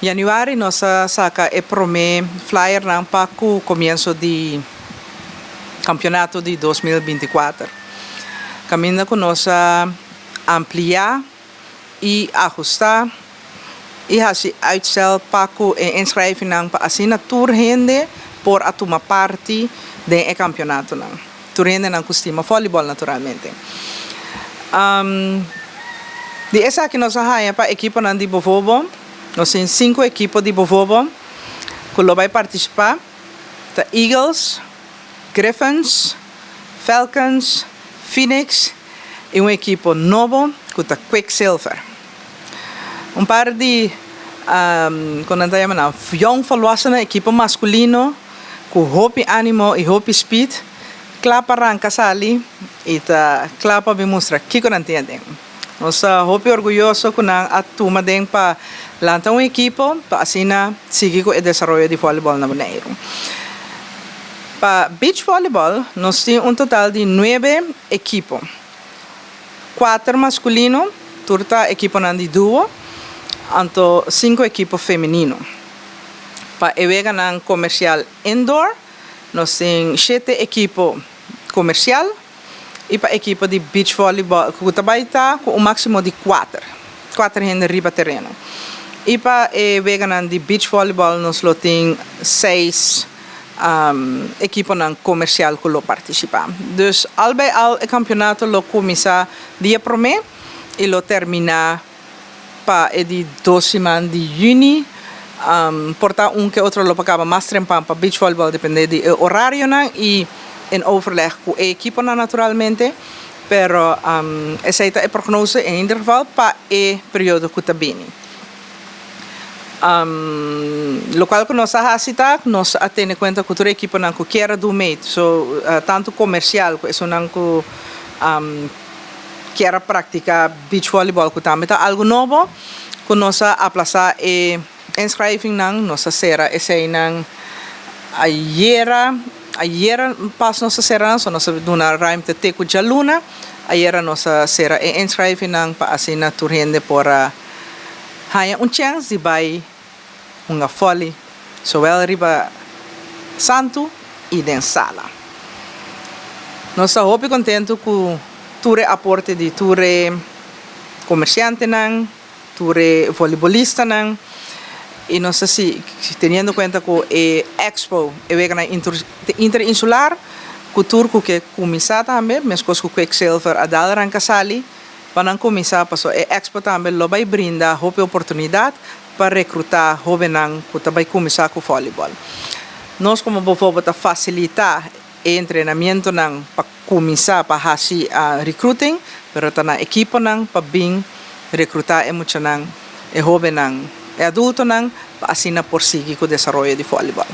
Januari nós saca e prome flyer ng paku comienzo de campeonato de 2024. Caminda com nós ampliar e ajustar e assim uitstel paku e inschrijven ng assinatur hende por a tomar parte de campeonato ng. Turende ng costima volleyball naturalmente. De essa que nós arranha para equipa ng di Bovobo. Nós temos 5 equipos de Bovobo que vai participar. The Eagles, Griffins, Falcons, Phoenix e equipo novo que é Quicksilver. Par de quando chamamos young volwassenen, equipo masculino com hope ânimo e hope speed. Clapa arranca sali e tá clapa me mostra que não entendem. Nós hope orgulhoso com a turma den para lançar equipo para assim seguir com o desenvolvimento de voleibol na Bonaire. Para beach volleyball, nós temos total de 9 equipos. 4 masculino, turta equipo de duo, anto 5 equipos feminino. Para evega ng comercial indoor, nós temos 7 equipos comercial e para equipo de beach volleyball que está com máximo de 4 gente riba terreno. E para vegan de beach volleyball nós temos 6 equipos comercial que participam. Dus al bij al el campeonato lo comienza dia prome e lo termina para el 12 de junio. Porta que otro lo acaba más trempan para beach volleyball depende de horario e en overleg com o equipo naturalmente, pero essa é a prognose em ieder geval para o período que está bem. Lo qual que nós nós temos em conta que o equipo não quer do meio, tanto comercial, isso não quer praticar beach volleyball, que também está algo novo, que nós aplaçar e inscreving nós será essa não Ayer pas nossa será, nossa duna ruimte teku jaluna. Ayer nossa será e inscreve nang pa asina turhende para haya chance de vai uma folly, zowel riba santo e den sala. Nossa hope contento com ture aporte de ture comerciante nang, ture voleibolista nang. E nós assim, tendo em conta que o Expo é interinsular, o turco que começa também, mas com o Quicksilver a dar arranca sali, para começar para o Expo também lo vai brindar a oportunidade para recrutar jovens que também começar com o voleibol. Nós como Bovobo tá facilitar o treinamento para começar para fazer a recruiting, pero tá na equipe para bem recrutar e jovens e adulto para assim prosseguir com o desenvolvimento de voleibol.